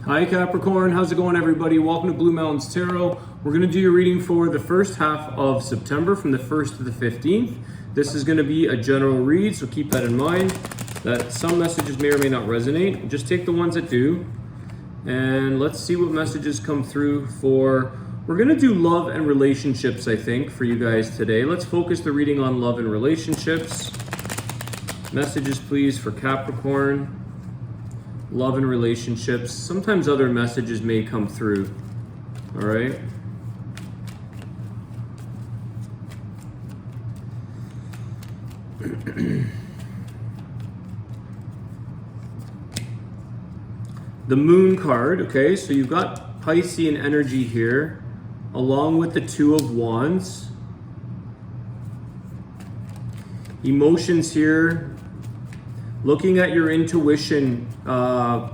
Hi Capricorn, how's it going everybody? Welcome to Blue Mountains Tarot. We're going to do your reading for the first half of September from the 1st to the 15th. This is going to be a general read, so keep that in mind that some messages may or may not resonate. Just take the ones that do. And let's see what messages come through for... We're going to do love and relationships, I think, for you guys today. Let's focus the reading on love and relationships. Messages, please, for Capricorn. Love and relationships. Sometimes other messages may come through. All right. The Moon card. Okay, so you've got Piscean energy here, along with the Two of Wands. Emotions here. Looking at your intuition, I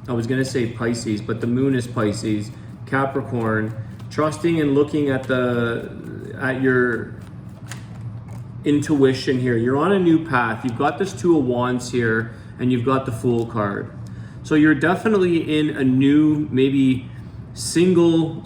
was going to say Pisces, but the Moon is Pisces, Capricorn, trusting and looking at your intuition here. You're on a new path. You've got this Two of Wands here, and you've got the Fool card. So you're definitely in a new, maybe single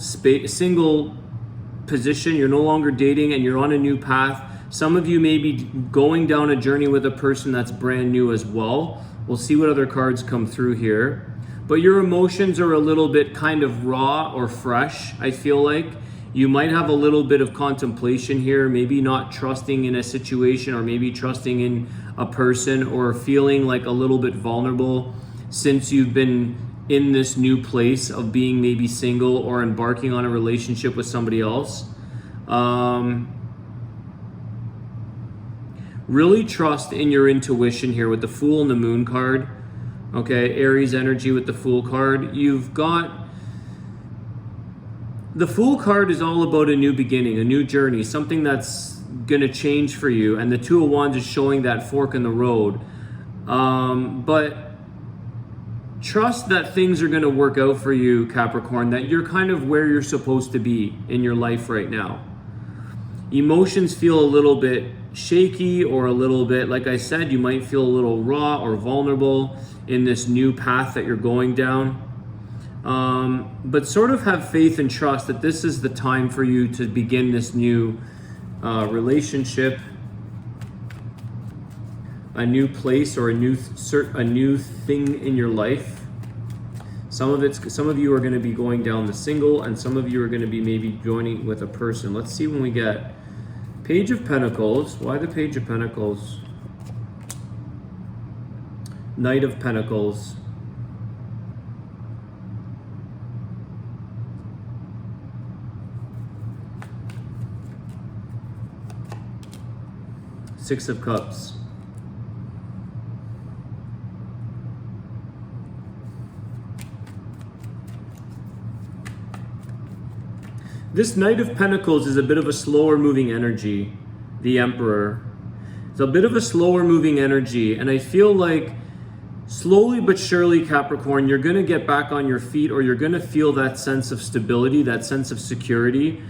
position. You're no longer dating, and you're on a new path. Some of you may be going down a journey with a person that's brand new as well. We'll see what other cards come through here. But your emotions are a little bit kind of raw or fresh, I feel like. You might have a little bit of contemplation here, maybe not trusting in a situation or maybe trusting in a person or feeling like a little bit vulnerable since you've been in this new place of being maybe single or embarking on a relationship with somebody else. Really trust in your intuition here with the Fool and the Moon card. Okay, Aries energy with the Fool card. You've got... The Fool card is all about a new beginning, a new journey, something that's going to change for you. And the Two of Wands is showing that fork in the road. But trust that things are going to work out for you, Capricorn, that you're kind of where you're supposed to be in your life right now. Emotions feel a little bit shaky or a little bit, like I said, you might feel a little raw or vulnerable in this new path that you're going down. But sort of have faith and trust that this is the time for you to begin this new relationship, a new place or a new thing in your life. Some of you are going to be going down the single, and some of you are going to be maybe joining with a person. Let's see when we get Page of Pentacles. Why the Page of Pentacles? Knight of Pentacles. Six of Cups. This Knight of Pentacles is a bit of a slower moving energy, the Emperor. It's a bit of a slower moving energy, and I feel like slowly but surely, Capricorn, you're going to get back on your feet, or you're going to feel that sense of stability, that sense of security.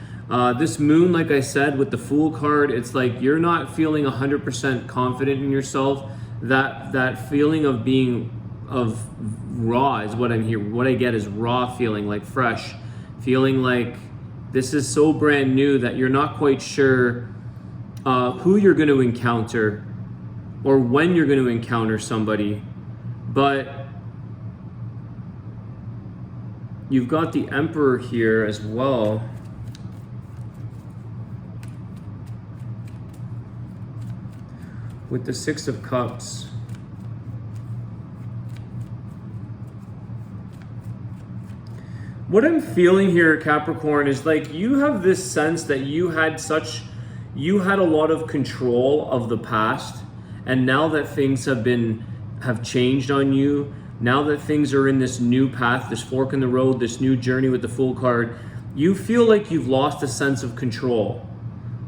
This Moon, like I said, with the Fool card, it's like you're not feeling 100% confident in yourself. That feeling of being raw is what I'm here. What I get is raw feeling, like fresh, feeling like this is so brand new that you're not quite sure who you're going to encounter or when you're going to encounter somebody. But you've got the Emperor here as well. With the Six of Cups. What I'm feeling here, Capricorn, is like you have this sense that you had a lot of control of the past, and now that things have changed on you, now that things are in this new path, this fork in the road, this new journey with the Fool card, you feel like you've lost a sense of control.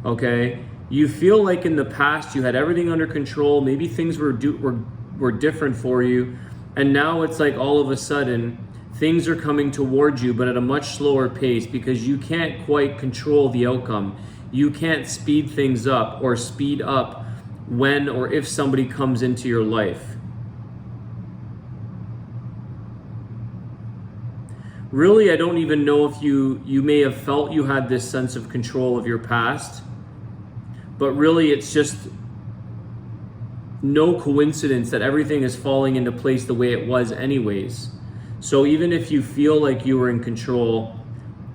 Okay? You feel like in the past you had everything under control, maybe things were different for you, and now it's like all of a sudden things are coming towards you, but at a much slower pace because you can't quite control the outcome. You can't speed things up or speed up when or if somebody comes into your life. Really, I don't even know if you may have felt you had this sense of control of your past, but really it's just no coincidence that everything is falling into place the way it was anyways. So even if you feel like you were in control,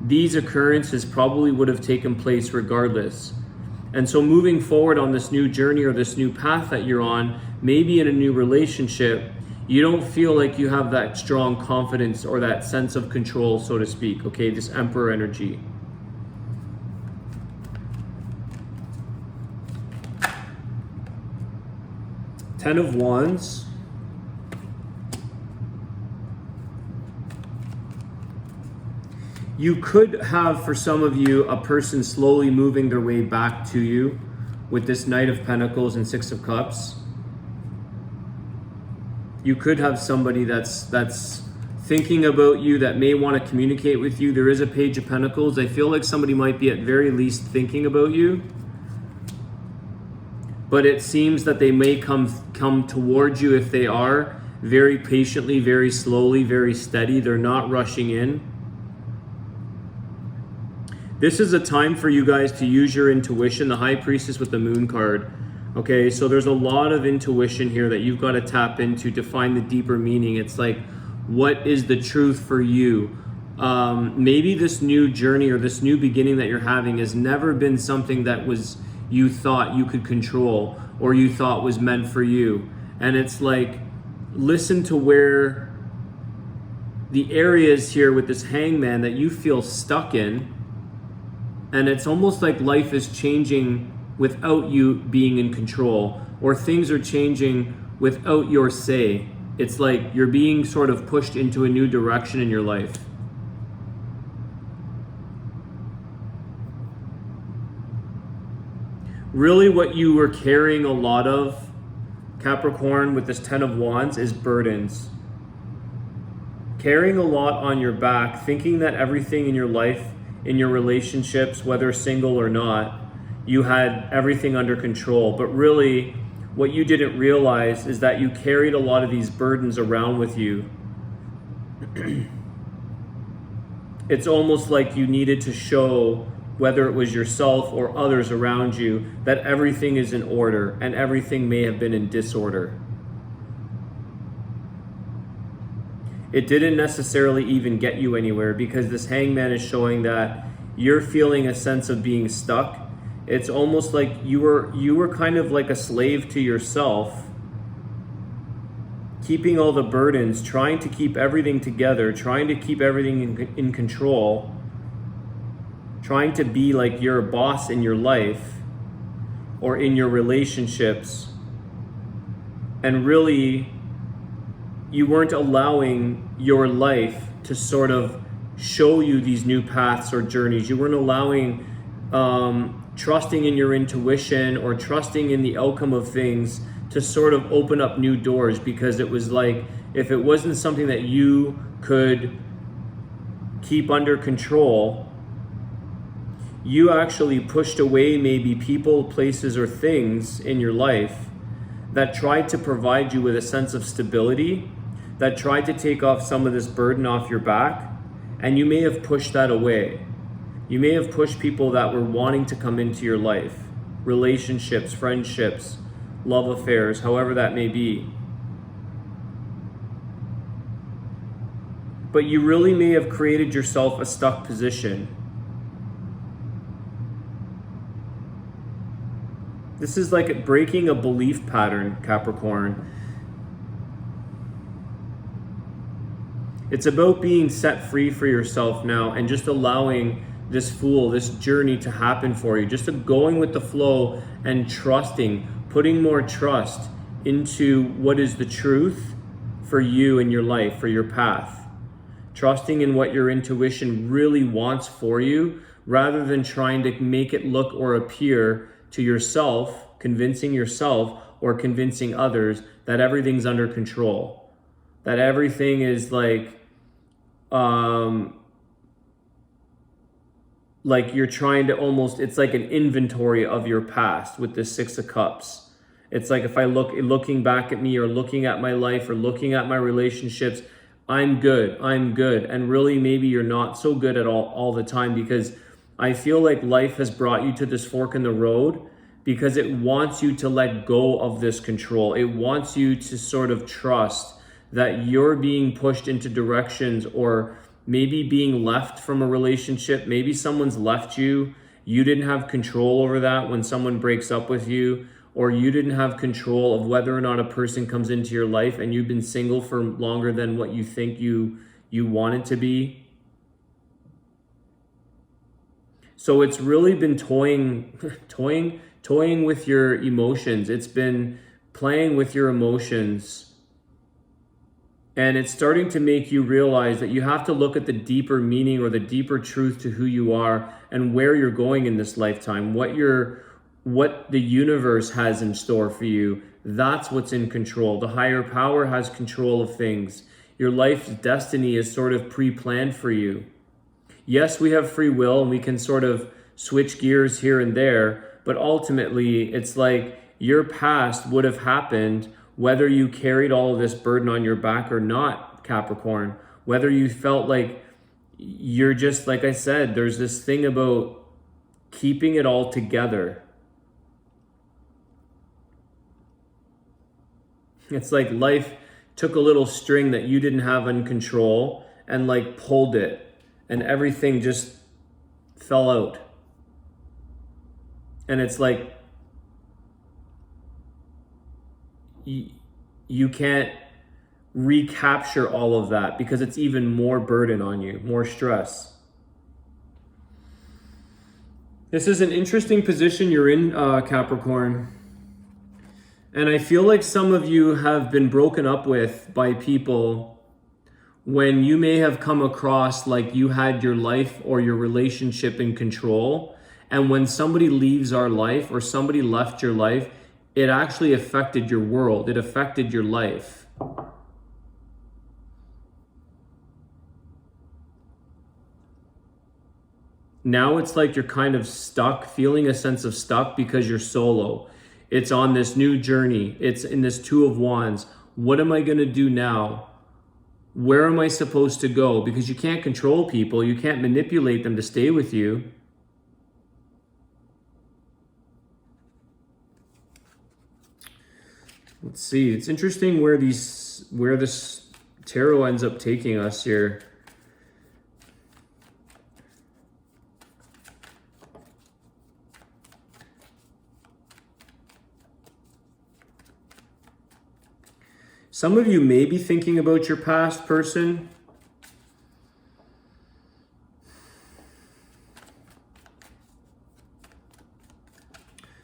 these occurrences probably would have taken place regardless. And so moving forward on this new journey or this new path that you're on, maybe in a new relationship, you don't feel like you have that strong confidence or that sense of control, so to speak, okay? This Emperor energy. Ten of Wands. You could have, for some of you, a person slowly moving their way back to you with this Knight of Pentacles and Six of Cups. You could have somebody that's thinking about you, that may want to communicate with you. There is a Page of Pentacles. I feel like somebody might be at very least thinking about you. But it seems that they may come towards you, if they are, very patiently, very slowly, very steady. They're not rushing in. This is a time for you guys to use your intuition. The High Priestess with the Moon card. Okay, so there's a lot of intuition here that you've got to tap into to find the deeper meaning. It's like, what is the truth for you? Maybe this new journey or this new beginning that you're having has never been something that you thought you could control or you thought was meant for you. And it's like, listen to where the areas here with this Hangman that you feel stuck in. And it's almost like life is changing without you being in control, or things are changing without your say. It's like you're being sort of pushed into a new direction in your life. Really what you were carrying a lot of, Capricorn, with this Ten of Wands, is burdens. Carrying a lot on your back, thinking that everything in your life, in your relationships, whether single or not, you had everything under control. But really, what you didn't realize is that you carried a lot of these burdens around with you. It's almost like you needed to show, whether it was yourself or others around you, that everything is in order, and everything may have been in disorder. It didn't necessarily even get you anywhere, because this Hangman is showing that you're feeling a sense of being stuck. It's almost like you were kind of like a slave to yourself, keeping all the burdens, trying to keep everything together, trying to keep everything in control, trying to be like you're a boss in your life or in your relationships. And really, you weren't allowing your life to sort of show you these new paths or journeys. You weren't allowing trusting in your intuition or trusting in the outcome of things to sort of open up new doors, because it was like, if it wasn't something that you could keep under control, you actually pushed away maybe people, places, or things in your life that tried to provide you with a sense of stability, that tried to take off some of this burden off your back, and you may have pushed that away. You may have pushed people that were wanting to come into your life, relationships, friendships, love affairs, however that may be. But you really may have created yourself a stuck position. This is like breaking a belief pattern, Capricorn. It's about being set free for yourself now and just allowing this this journey to happen for you. Just going with the flow and trusting, putting more trust into what is the truth for you in your life, for your path. Trusting in what your intuition really wants for you, rather than trying to make it look or appear to yourself, convincing yourself or convincing others that everything's under control, that everything is like you're trying to almost, it's like an inventory of your past with the Six of Cups. It's like, if I looking back at me or looking at my life or looking at my relationships, I'm good, and really maybe you're not so good at all the time, because I feel like life has brought you to this fork in the road because it wants you to let go of this control. It wants you to sort of trust that you're being pushed into directions, or maybe being left from a relationship. Maybe someone's left you. You didn't have control over that when someone breaks up with you, or you didn't have control of whether or not a person comes into your life, and you've been single for longer than what you think you wanted to be. So it's really been toying with your emotions. It's been playing with your emotions. And it's starting to make you realize that you have to look at the deeper meaning or the deeper truth to who you are and where you're going in this lifetime, what the universe has in store for you. That's what's in control. The higher power has control of things. Your life's destiny is sort of pre-planned for you. Yes, we have free will and we can sort of switch gears here and there, but ultimately it's like your past would have happened whether you carried all of this burden on your back or not, Capricorn. Whether you felt like you're just, like I said, there's this thing about keeping it all together. It's like life took a little string that you didn't have in control and like pulled it, and everything just fell out. And it's like you can't recapture all of that because it's even more burden on you, more stress. This is an interesting position you're in, Capricorn. And I feel like some of you have been broken up with by people when you may have come across like you had your life or your relationship in control. And when somebody leaves our life or somebody left your life, it actually affected your world. It affected your life. Now it's like you're kind of stuck, feeling a sense of stuck because you're solo. It's on this new journey. It's in this Two of Wands. What am I going to do now? Where am I supposed to go? Because you can't control people. You can't manipulate them to stay with you. Let's see. It's interesting where this tarot ends up taking us here. Some of you may be thinking about your past person.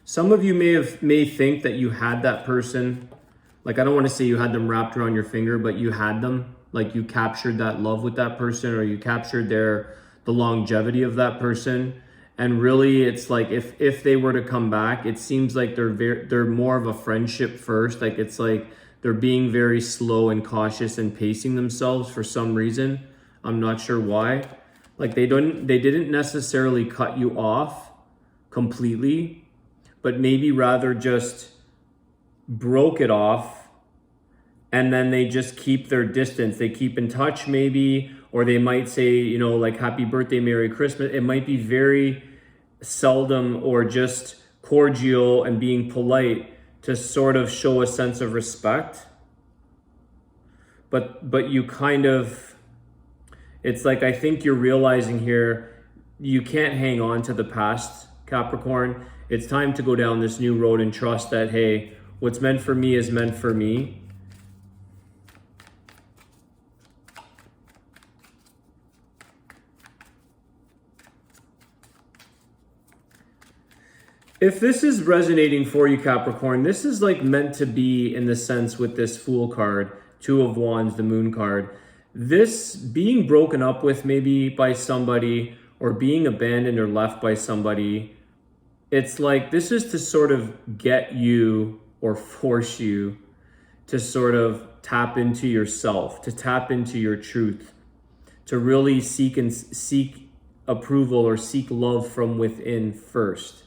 Some of you may think that you had that person. Like, I don't want to say you had them wrapped around your finger, but you had them. Like, you captured that love with that person, or you captured the longevity of that person. And really, it's like if they were to come back, it seems like they're more of a friendship first. Like, it's like they're being very slow and cautious and pacing themselves for some reason. I'm not sure why. Like, they didn't necessarily cut you off completely, but maybe rather just broke it off, and then they just keep their distance. They keep in touch maybe, or they might say, you know, like, happy birthday, Merry Christmas. It might be very seldom, or just cordial and being polite to sort of show a sense of respect. But you kind of, it's like, I think you're realizing here, you can't hang on to the past, Capricorn. It's time to go down this new road and trust that, hey, what's meant for me is meant for me. If this is resonating for you, Capricorn, this is like meant to be, in the sense with this Fool card, Two of Wands, the Moon card. This being broken up with maybe by somebody, or being abandoned or left by somebody, it's like this is to sort of get you or force you to sort of tap into yourself, to tap into your truth, to really seek approval or seek love from within first.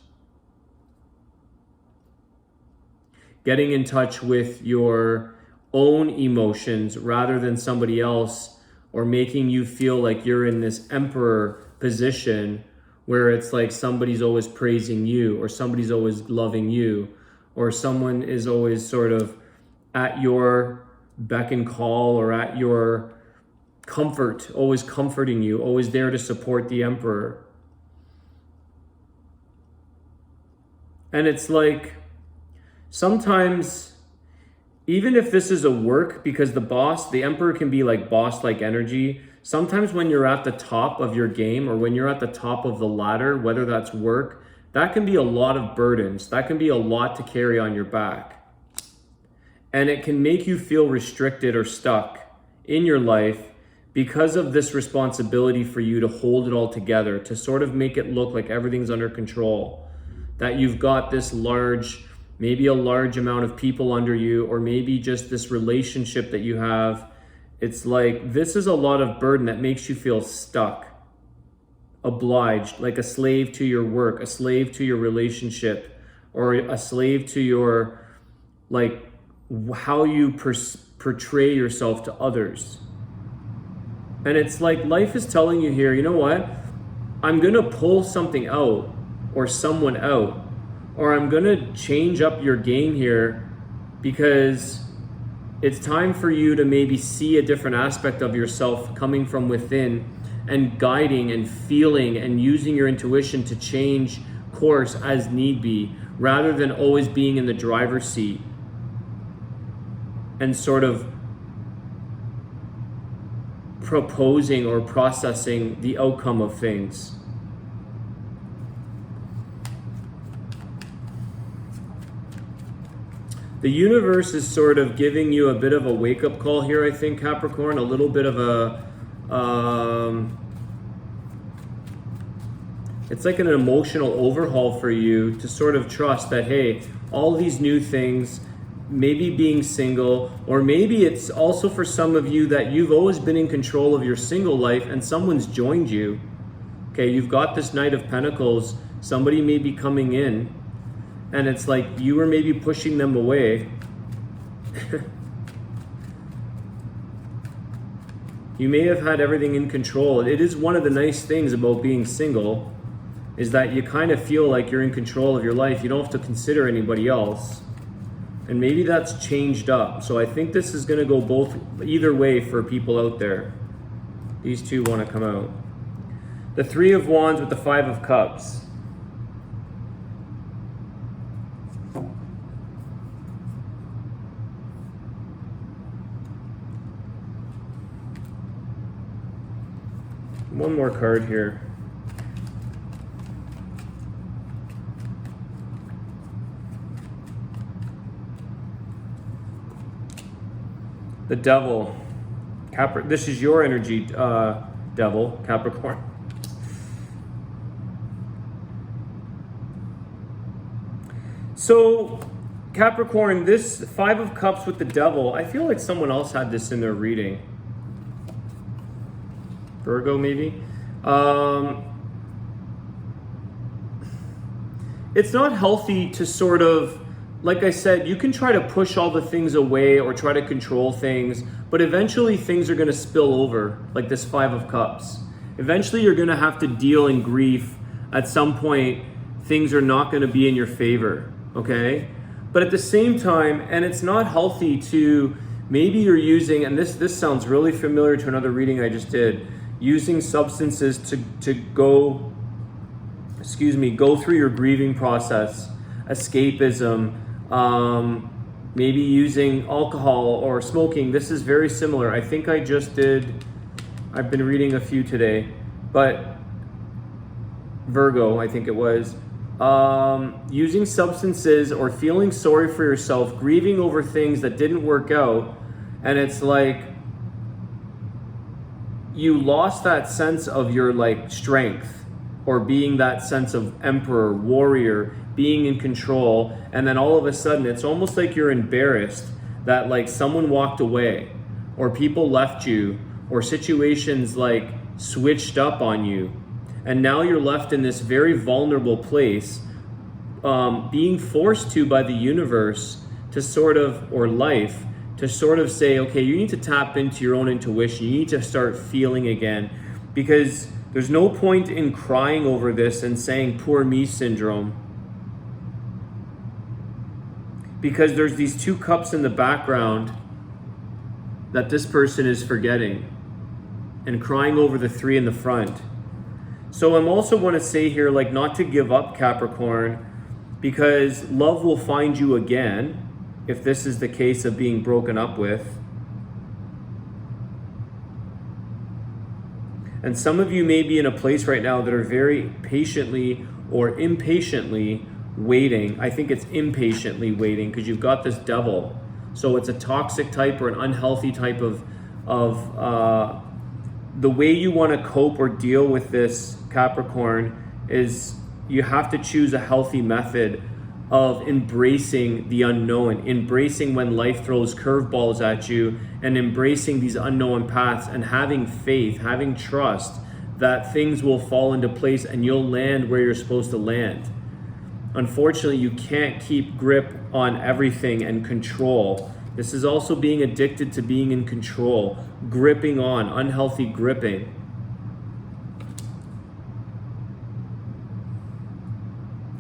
Getting in touch with your own emotions rather than somebody else or making you feel like you're in this emperor position where it's like somebody's always praising you, or somebody's always loving you, or someone is always sort of at your beck and call, or at your comfort, always comforting you, always there to support the emperor. And it's like, sometimes, even if this is a work, because the emperor can be like boss-like energy, sometimes when you're at the top of your game, or when you're at the top of the ladder, whether that's work, that can be a lot of burdens. That can be a lot to carry on your back. And it can make you feel restricted or stuck in your life because of this responsibility for you to hold it all together, to sort of make it look like everything's under control. That you've got this maybe a large amount of people under you, or maybe just this relationship that you have. It's like, this is a lot of burden that makes you feel stuck, obliged, like a slave to your work, a slave to your relationship, or a slave to your, like, how you portray yourself to others. And it's like, life is telling you here, you know what? I'm gonna pull something out, or someone out, or I'm gonna change up your game here, because it's time for you to maybe see a different aspect of yourself coming from within, and guiding and feeling and using your intuition to change course as need be, rather than always being in the driver's seat and sort of proposing or processing the outcome of things. The universe is sort of giving you a bit of a wake-up call here, I think, Capricorn, a little bit of a, it's like an emotional overhaul for you to sort of trust that, hey, all these new things, maybe being single, or maybe it's also for some of you that you've always been in control of your single life and someone's joined you. Okay, you've got this Knight of Pentacles, somebody may be coming in, and it's like you were maybe pushing them away. You may have had everything in control. It is one of the nice things about being single, is that you kind of feel like you're in control of your life. You don't have to consider anybody else. And maybe that's changed up. So I think this is gonna go either way for people out there. These two wanna come out. The Three of Wands with the Five of Cups. One more card here. The Devil. This is your energy, Devil, Capricorn. So, Capricorn, this Five of Cups with the Devil, I feel like someone else had this in their reading. Virgo, maybe? It's not healthy to sort of, like I said, you can try to push all the things away or try to control things, but eventually things are going to spill over, like this Five of Cups. Eventually you're going to have to deal in grief. At some point, things are not going to be in your favor, okay? But at the same time, and it's not healthy to, maybe you're using, and this sounds really familiar to another reading I just did, using substances to go through your grieving process, escapism, maybe using alcohol or smoking. This is very similar. I think I've been reading a few today, but Virgo, I think it was, using substances or feeling sorry for yourself, grieving over things that didn't work out, and it's like you lost that sense of your like strength, or being that sense of emperor, warrior, being in control, and then all of a sudden it's almost like you're embarrassed that like someone walked away, or people left you, or situations like switched up on you, and now you're left in this very vulnerable place, being forced to by the universe to sort of, or life, to sort of say, okay, you need to tap into your own intuition. You need to start feeling again, because there's no point in crying over this and saying poor me syndrome, because there's these 2 cups in the background that this person is forgetting and crying over the 3 in the front. So I'm also want to say here, like, not to give up, Capricorn, because love will find you again if this is the case of being broken up with. And some of you may be in a place right now that are very patiently or impatiently waiting. I think it's impatiently waiting, because you've got this devil. So it's a toxic type or an unhealthy type of the way you want to cope or deal with this, Capricorn, is you have to choose a healthy method of embracing the unknown, embracing when life throws curveballs at you, and embracing these unknown paths, and having faith, having trust that things will fall into place and you'll land where you're supposed to land. Unfortunately, you can't keep grip on everything and control. This is also being addicted to being in control, gripping on, unhealthy gripping.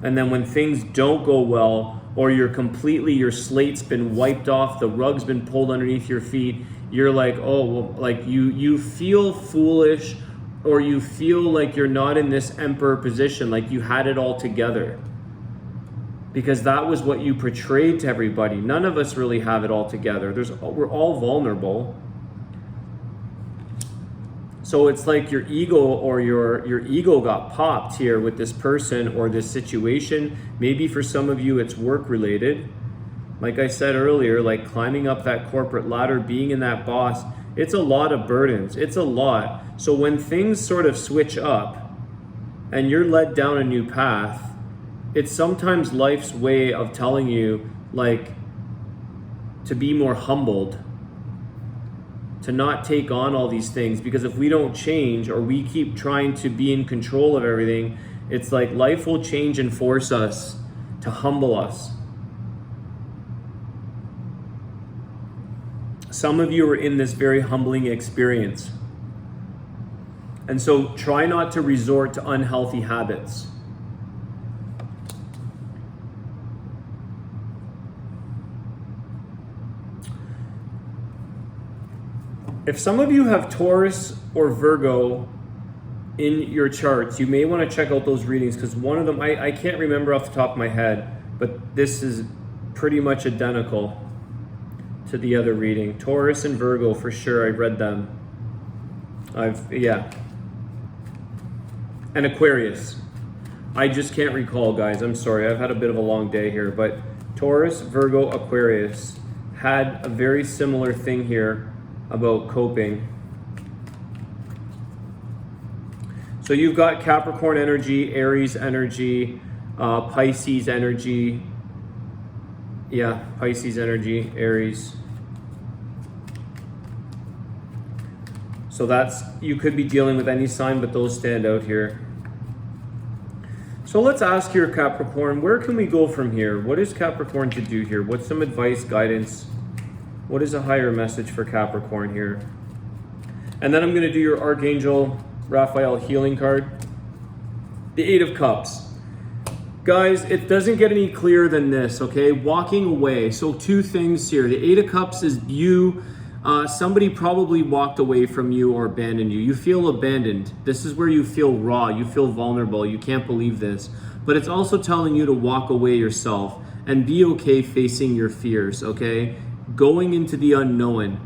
And then when things don't go well, or your slate's been wiped off, the rug's been pulled underneath your feet, you're like, oh, well, like you feel foolish, or you feel like you're not in this emperor position, like you had it all together. Because that was what you portrayed to everybody. None of us really have it all together. We're all vulnerable. So it's like your ego, or your ego got popped here with this person or this situation. Maybe for some of you it's work related. Like I said earlier, like climbing up that corporate ladder, being in that boss, it's a lot of burdens. It's a lot. So when things sort of switch up and you're led down a new path, it's sometimes life's way of telling you, like, to be more humbled, to not take on all these things. Because if we don't change, or we keep trying to be in control of everything, it's like life will change and force us to humble us. Some of you are in this very humbling experience. And so try not to resort to unhealthy habits. If some of you have Taurus or Virgo in your charts, you may want to check out those readings, because one of them, I can't remember off the top of my head, but this is pretty much identical to the other reading. Taurus and Virgo, for sure, I've read them. Yeah. And Aquarius. I just can't recall, guys. I'm sorry. I've had a bit of a long day here, but Taurus, Virgo, Aquarius had a very similar thing here about coping. So you've got Capricorn energy, Aries energy, Pisces energy. Yeah, Pisces energy, Aries. So that's, you could be dealing with any sign, but those stand out here. So let's ask here, Capricorn, where can we go from here? What is Capricorn to do here? What's some advice, guidance? What is a higher message for Capricorn here? And then I'm going to do your Archangel Raphael healing card. The 8 of Cups. Guys, it doesn't get any clearer than this, okay? Walking away. So 2 things here. The 8 of Cups is you. Somebody probably walked away from you or abandoned you. You feel abandoned. This is where you feel raw. You feel vulnerable. You can't believe this. But it's also telling you to walk away yourself and be okay facing your fears, okay? Going into the unknown.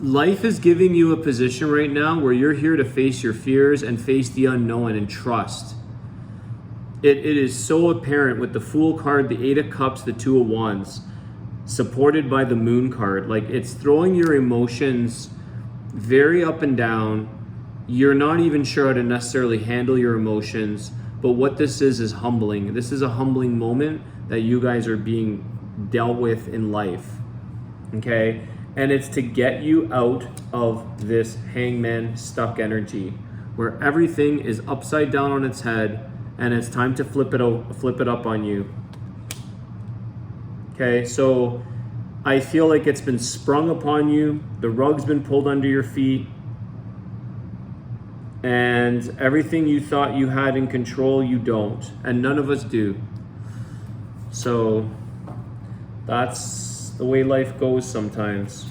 Life is giving you a position right now where you're here to face your fears and face the unknown and trust. It is so apparent with the Fool card, the 8 of Cups, the 2 of Wands, supported by the Moon card. Like, it's throwing your emotions very up and down. You're not even sure how to necessarily handle your emotions. But what this is humbling. This is a humbling moment that you guys are being dealt with in life. Okay, and it's to get you out of this hangman stuck energy where everything is upside down on its head and it's time to flip it up on you. Okay, so I feel like it's been sprung upon you. The rug's been pulled under your feet. And everything you thought you had in control, you don't. And none of us do. So that's the way life goes sometimes.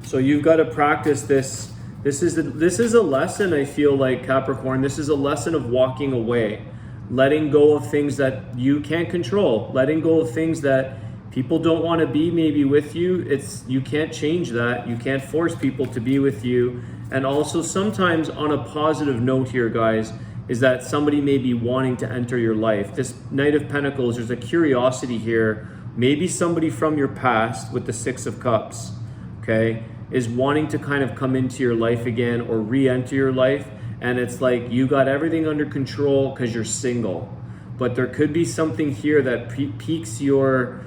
So you've got to practice this. This is a lesson, I feel like, Capricorn. This is a lesson of walking away. Letting go of things that you can't control. Letting go of things that people don't want to be maybe with you. You can't change that. You can't force people to be with you. And also sometimes on a positive note here, guys, is that somebody may be wanting to enter your life. This Knight of Pentacles, there's a curiosity here. Maybe somebody from your past with the Six of Cups, okay, is wanting to kind of come into your life again or re-enter your life. And it's like you got everything under control because you're single. But there could be something here that piques your...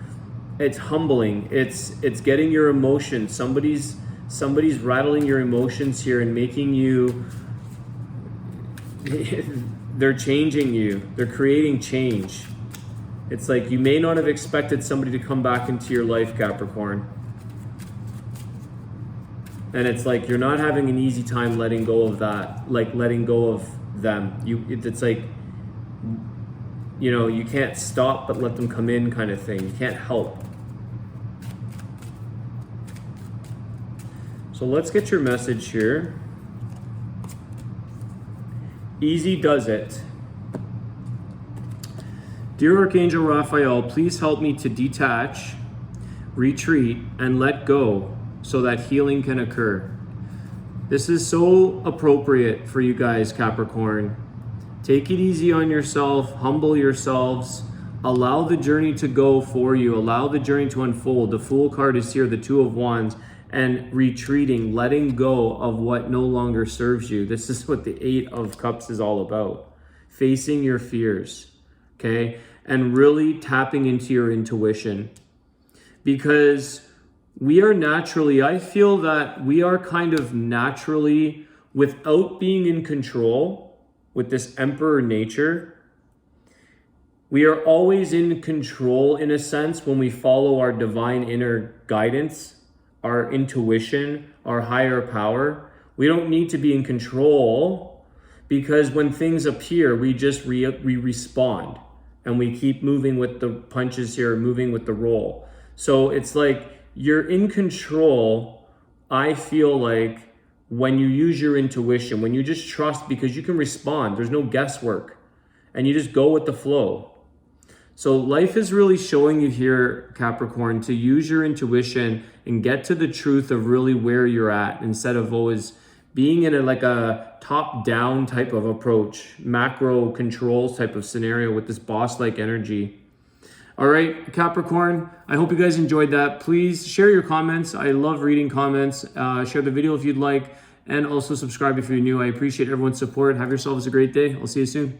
It's humbling. It's getting your emotions. Somebody's rattling your emotions here and making you... They're changing you. They're creating change. It's like you may not have expected somebody to come back into your life, Capricorn. And it's like you're not having an easy time letting go of that, like letting go of them. It's like, you know, you can't stop but let them come in kind of thing. You can't help. So let's get your message here. Easy does it. Dear Archangel Raphael, please help me to detach, retreat, and let go so that healing can occur. This is so appropriate for you guys, Capricorn. Take it easy on yourself, humble yourselves, allow the journey to go for you, allow the journey to unfold. The Fool card is here, the Two of Wands, and retreating, letting go of what no longer serves you. This is what the Eight of Cups is all about. Facing your fears, okay? And really tapping into your intuition. Because we are naturally, I feel that we are kind of naturally, without being in control, with this Emperor nature, we are always in control in a sense when we follow our divine inner guidance, our intuition, our higher power. We don't need to be in control because when things appear, we just we respond and we keep moving with the punches here, moving with the roll. So it's like you're in control, I feel like, when you use your intuition, when you just trust because you can respond. There's no guesswork and you just go with the flow. So life is really showing you here, Capricorn, to use your intuition and get to the truth of really where you're at instead of always being in a top-down type of approach, macro controls type of scenario with this boss-like energy. All right, Capricorn, I hope you guys enjoyed that. Please share your comments. I love reading comments. Share the video if you'd like, and also subscribe if you're new. I appreciate everyone's support. Have yourselves a great day. I'll see you soon.